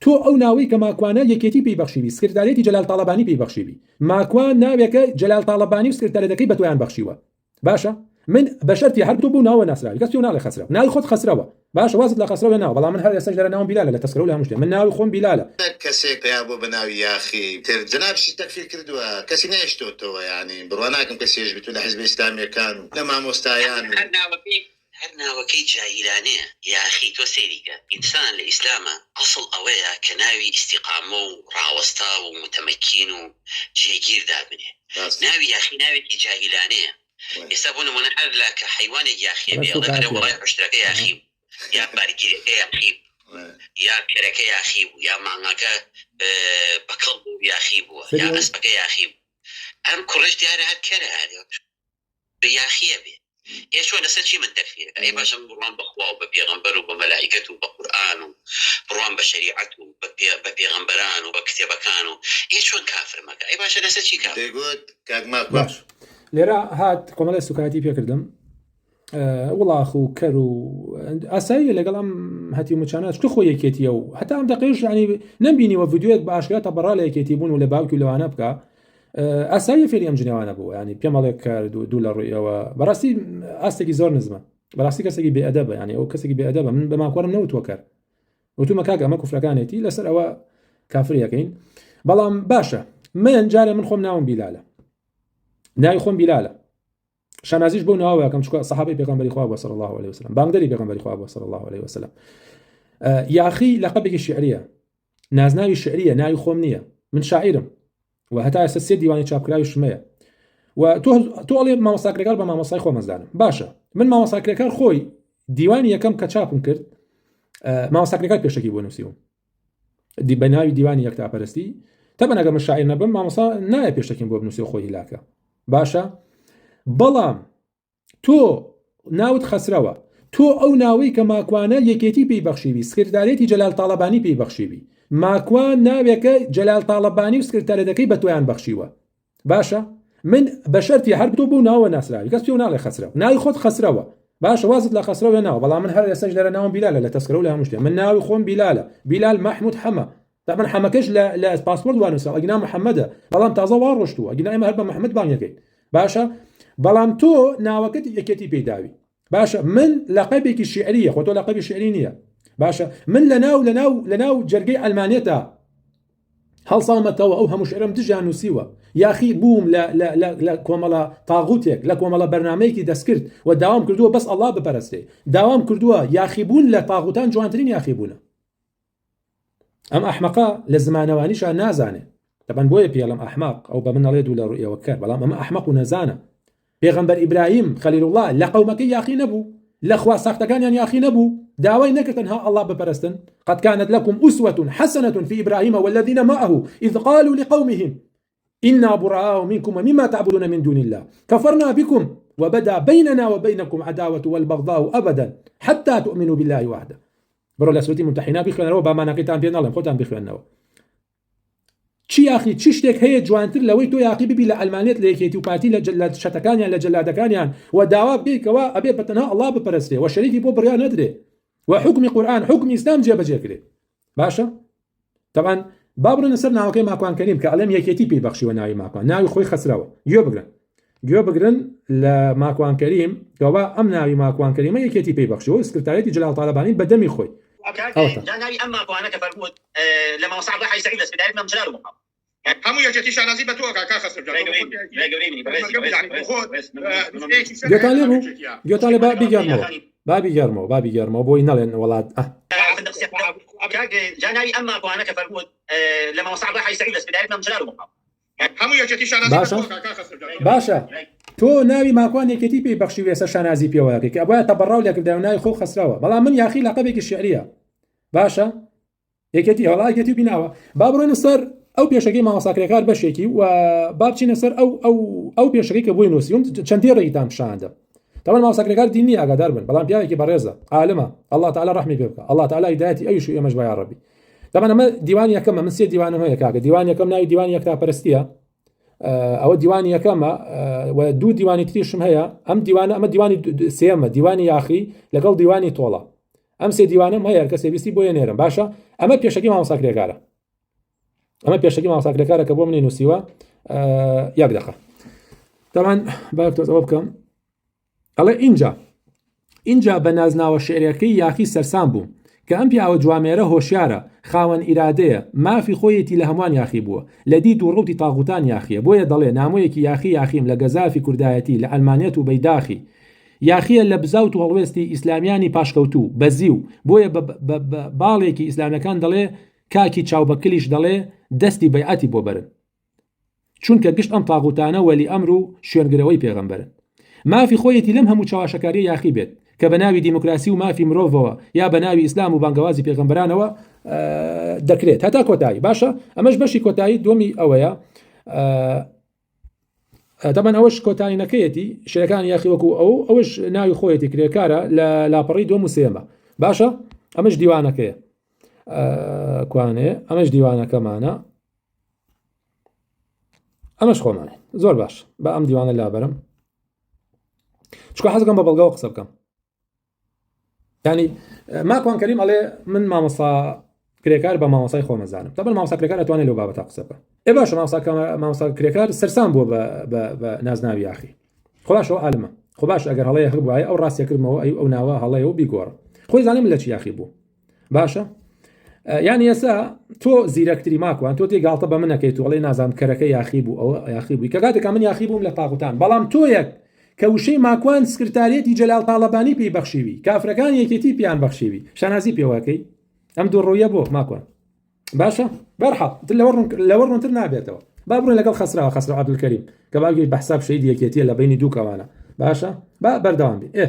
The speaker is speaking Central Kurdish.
تۆ ئەو ناوی کە ماکوانە یەکێتی پێی بەخشیوی سکرتارێتی جەلال تاڵەبانی پێی بەخشیوی ماکوان ناوێکە جەلال تاڵەبانی و سکرتارەتەکەی بە تۆیان بەخشیوە باشە من بە شەرتی هەر تۆ بوو ناوە ناسراوی کەس تۆ ناڵێ خەسرە ناوی خۆت خەسرەوە باشە وازت لە خەسرەوە ناوە بەڵام من هەر ئێستاش لەرە ناوم بیلالە لە تەسکرە و لە هەموو شتێ من ناوی خۆم بیلالە کەسێک پێیا بۆ بەناوی یاخی تر جنابشی تەکفیر کردووە کەسی نێشتۆتەوە یعنی بڕوا ناکەم کەسێش بتو لە حیزبی ئیسلامیەکان و لە مامۆستایان هەر ناوەکەی جاهیلانەیە یاخی تۆ سێریکە ئینسان لە ئیسلامە ئەسڵ ئەوەیە کە ناوی ئیستیقامە و ڕاوەستا و متەمەکین و جێگیر دابنێ ناوی یاخی ناوێکی جاهیلانەیە ئێستا بۆ نمونە هەر لە کە حیوانێک یاخیە بێڵێ وڵای حشتەکە یاخی یا بارگیرەکە یاخی یا کەرەکە یاخی بوو یا مانگەکە بەکەڵ بوو یاخی بووە یا ئەسپەکە یاخی بوو ئەم کوڕش دیارە هەر کەرە بە یاخیە بێ ئێشۆ لەسەر چی من تەکفیرەکە ئەی باشم بڕوان بەخوا و بە پێغەمبەر و بە مەلائیکەت و بە قورئان و بڕوان بە شەریعەت و بە پێغەمبەران و بە کتێبەکان و هیچ چۆن کافر مەکە ئەی باشە لەسەر چی کافر دەیگوت کاک باش لێرە هات کۆمەڵی سوکاتی پێکردم وڵاخ و کەر و ئاسایی لەگەڵ ئەم هەتی مچانە شتو خۆ یەکێتیە و هەتا ئەم دەقیش ینی نەمبینیوە ڤیدیۆیەک بە ئاشکرا تا بەڕا لە یەکێتی بوون و لە باوکی و لەوانە بکە ئاسایی فێری ئەم جنێوانە بوو ینی پێمەڵێک کرد و دوو لە ڕوویەوە بەڕاستی ئاستێکی زۆر نزمە بەڕاستی کەسێکی بێئەدەبە ینی ئەو کەسێکی بێئەدەبە من بە ماکوارم نەوتوە کرد وتومە کاک ئەمە کوفرەکانێتی لەسەر ئەوە کافریەکەین بەڵام باشە من جارێ من خۆم ناوم بیلالە ناوی خۆم بیلالە شانازیش بۆ ناوەکەم چکە سەحابەی پێغەمبەری خوا صلی الله علیه وسلم بانگدەری پێغەمبەری خوا صلی الله علیه وسلم یاخی لەقەبێکی شعریە نازناوی شعریە ناوی خۆم نییە من شاعرم و هەتا ئێستا سێ دیوانی چاپکراوی شمەیە و تۆ ئەڵێ مامۆستاکرێکار بە مامۆستای خۆ مەزدانم باشە من مامۆستاکرێکار خۆی دیوانی یەکەم کە چاپم کرد مامۆستاکرێکار پێشەکی بۆ نووسیوم بە ناوی دیوانی یەکتاپەرستی تەبەن ئەگەر من شاعر نەبم مامۆستا نایە پێشەکیم بۆ بنووسی خۆی هیلاکە باشە بەڵام تۆ ناوت خەسرەوە تۆ ئەو ناوی کە ماکوانە یەکێتی پێی بەخشیوی سکرتارێتی جەلال تاڵەبانی پێی بەخشیوی ماکوان ناوێکە جەلال تاڵەبانی و سکرتارەتەکەی بە تۆیان بەخشیوە باشە من بە شەرتی هەر تۆ بوو ناوە ناسراوی کەس تۆ ناڵێ خەسرەوە ناوی خۆت خەسرەوە باشە وازت لە خەسرەوە ناوە بەڵام من هەر ئێستاش لەرە ناوم بیلالە لە تەسکرە و لە هەموو شتێ من ناوی خۆم بیلالە بیلال محمود حەمە من حەمەکەش لە پاسپۆرت وانووسا ئەگینا محەممەدە بەڵام تازە وا ڕۆشتووە ئەگینا ئێمە هەر بە محەممەد بانگەکەین باشە بەڵام تۆ ناوەکەت یەکێتی پێداوی باشە من لەقەبێکی شعریە خۆ تۆ لەقەبی شعری نییە باشە من لە ناو جەرگەی ئەلمانێتە هەڵسامەتەوە ئەو هەموو شعرم دژیان نووسیوە یاخی بووم لە کۆمەڵە تاغوتێک لە کۆمەڵە بەرنامەیەکی دەستکرد و داوام کردووە بەس ئەڵڵا بپەرستێ داوام کردووە یاخیبوون لە تاغوتان جوانترین یاخیبوونە ئەم ئەحمەقا لە زمانەوانیشان نازانێ دەبەن بۆیە پێڵم ئەحماق ئەو بە من نەڵێ دوو لە ڕوئیەوە کرد بەڵام ئەمە ئەحمەق و نەزانە پێغەمبەر ئیبراهیم خەلیل الله لە قەومەکەی یاخی نەبوو لە خوا ساختەکانیان یاخی نەبوو داوای نەکردن ها الله بپەرستن قد كانت لكم أسوة حسنة في إبراهيم والذين معه إذ قالوا لقومهم إنا براء منكم ومما تعبدون من دون الله كفرنا بكم وبدا بيننا وبينكم عداوة والبغضاء أبدا حتى تؤمنوا بالله وحده برو لسوتي ممتحنا بخوانەوە با مانەقیتان پێ ناڵێم خۆتان بخوێنەوە چی یاخی چی شتێک هەیە جوانتر لەوەی تۆ یاقی ببی لە ئەلمانێت لە یەکێتی و پارتی لە شەتەکانیان لە جەلادەکانیان و داوا بکەوە ئەبێ بەتەنها ئەڵڵا بپەرستێ و شەریکی بۆ بڕیان نەدرێ و حکمی قورئان حکمی ئیسلام جێبەجێکرێ باشە طبعا با بڕۆنە سەر ناوەکەی ماکوان کەریم کە ئەڵێم یەکێتی پێی بەخشیوە ناوی ماکوان ناوی خۆی خەسراوە گوێ بگرن لە ماکوان کەریم کەوا ئەم ناوی ماکوان کەریمە یەکێتی پێی بەخشیوە سکرتارێتی جەلال تاڵەبانی بەدەمی خۆی ناوی ئەم ماکوانە کە فەرمووت لە مامۆستا عەبدوڵڵاه حەیی سەعید لە سپێداری مەم جەلال و مقام هەموو یەکێتی شانازی بە تۆ کاکا خەسر گوێتان لێ بابی گەرمەوە بۆی نەڵێن وڵات ناوی ئەم ماکوانە کە فەرمووت لە مامۆستا عەبدوڵڵاه حەیی سەعید لە سپێداری مەم جەلال و مقام هەموو یەکێتی شانازی بە تۆ کاکا خەسر باشە تۆ ناوی ماکوان یەکێتی پێی بەخشیوە ێستا شانازی پێوەکەی کە ئەبووە تەبەڕاو لێکردەوە ناوی خۆ خەسراوە بەڵام من یاخی لەقەبێکی شعریە باشە یەکێتی هەڵا یەکێتی بیناوە با بڕۆینە سەر ئەو پێشەکەی مامۆستاکرێکار بەشێکی و با بچینە سەر ئەو پێشەکەی کە بۆی نووسیوم چەندی ڕێیتان پیشاندە تەوان مامۆستاکرێکار دینی ئاگادار بن بەڵام پیاوێکی بەڕێزە عالمە الله تعالی ڕەحمی پێ بکە الله تعالی هیدایەتی ئەویش و ئێمەش بە یا ڕەبی طبعا ئەمە دیوانی یەکەمە من سێ دیوانم هەیە کاکە دیوانی یەکەم ناوی دیوانی یەکتاپەرستیە ئەوە دیوانی یەکەمە و دوو دیوانی تریشم هەیە ئەم دیوانی سێمە دیوانی یاخی لەگەڵ دیوانی تۆڵە ئەم سێ دیوانم هەیە کەسێ ویستی بۆ نێرم باشە ئەمە پێشەکی مامۆستاکرێکارە ئەمە پێشەکی مامۆستاکرێکارە کە بۆ منی نووسیوە یەک دقە تەمان باکتۆزەوە بکەم ئەڵێ اینجا بە نازناوە شعرەکەی یاخی سەرسام بوو کە ئەم پیاوە جوامێرە هۆشیارە خاوەن ئیرادەیە مافی خۆیەتی لە هەمووان یاخی بووە لە دیت و ڕوتی تاغوتان یاخیە بۆیە دەڵێ نامۆیەکی یاخیم لە گەزافی کوردایەتی لە ئەلمانێت و بەیداخی یاخیە لە بزاوت و هەڵوێستی ئیسلامیانی پاشکەوتوو بەزی و بۆیە باڵێکی ئیسلامیەکان دەڵێ کاکی چاوبەکلیش دەڵێ دەستی بەیعەتی بۆ بەرن چونکە گشت ئەم تاغوتانە وەلی ئەمر و شوێنگرەوەی پێغەمبەرن مافی خۆیەتی لەم هەموو چاواشەکاری یاخی بێت کە بە ناوی دیموکراسی و مافی مرۆڤەوە یا بە ناوی ئیسلام و بانگەوازی پێغەمبەرانەوە دەکرێت هەتا کۆتایی باشە ئەمەش بەشی کۆتایی دومی ئەوەیە دەبەن ئەوەش کۆتایینەکەیەتی شێرەکان یاخی وەکو ئەوەش ناوی خۆیەتی کرێکارە لە لاپەڕی دۆم و سێمە باشە ئەمەش دیوانەکەیە کوانێ ئەمەش دیوانەکەمانە ئەمەش خۆمانێ زۆر باش بە ئەم دیوانە لابەرم چکە حەزەکەم بە بەڵگەوە قسە بکەم ینی ماکوان کەریم ئەڵێ من مامۆستا کرێکار بە مامۆسای خۆمەزانم دەبەن مامۆستا کرێکار ئەتوانێت لەو بابەتە قسە بکە باشە مامۆستا کرێکار سەرسام بووە بە نازناوی یاخی خۆ باشەوە عالمە خۆ باش ئەگەر هەڵەیە هەر بووایە ئەو ڕاستیەکردمەوە ئەو ناوە هەڵەیە و بیگۆڕە خۆی زانیم لە چی یاخی بوو باشە یانی ئێستا تۆ زیرەکتری ماکوان تۆ تێگاڵتە بە منەکەیت و ئەڵێ نازانم کەرەکە یاخی بوو ئەوە یاخی بووی کە کاتێکا من یاخی بووم لە تاغوتان بەڵام تۆیەک کە وشەی ماکوان سکرتارێتی جەلال تاڵەبانی پێی بەخشیوی کافرەکان یەکێتی پیان بەخشیوی شانازی پێوەکەی ئەم دوو ڕۆیە بۆ ماکوان باشە بەرحەڵ لەوە ڕوونتر نابێتەوە با بڕۆین لەگەڵ خەسرا عەبدولکەریم کە باگوێت بە حساب شەیدی یەکێتیە لە بینی دوو کەوانە باشە با بەردەوام بێ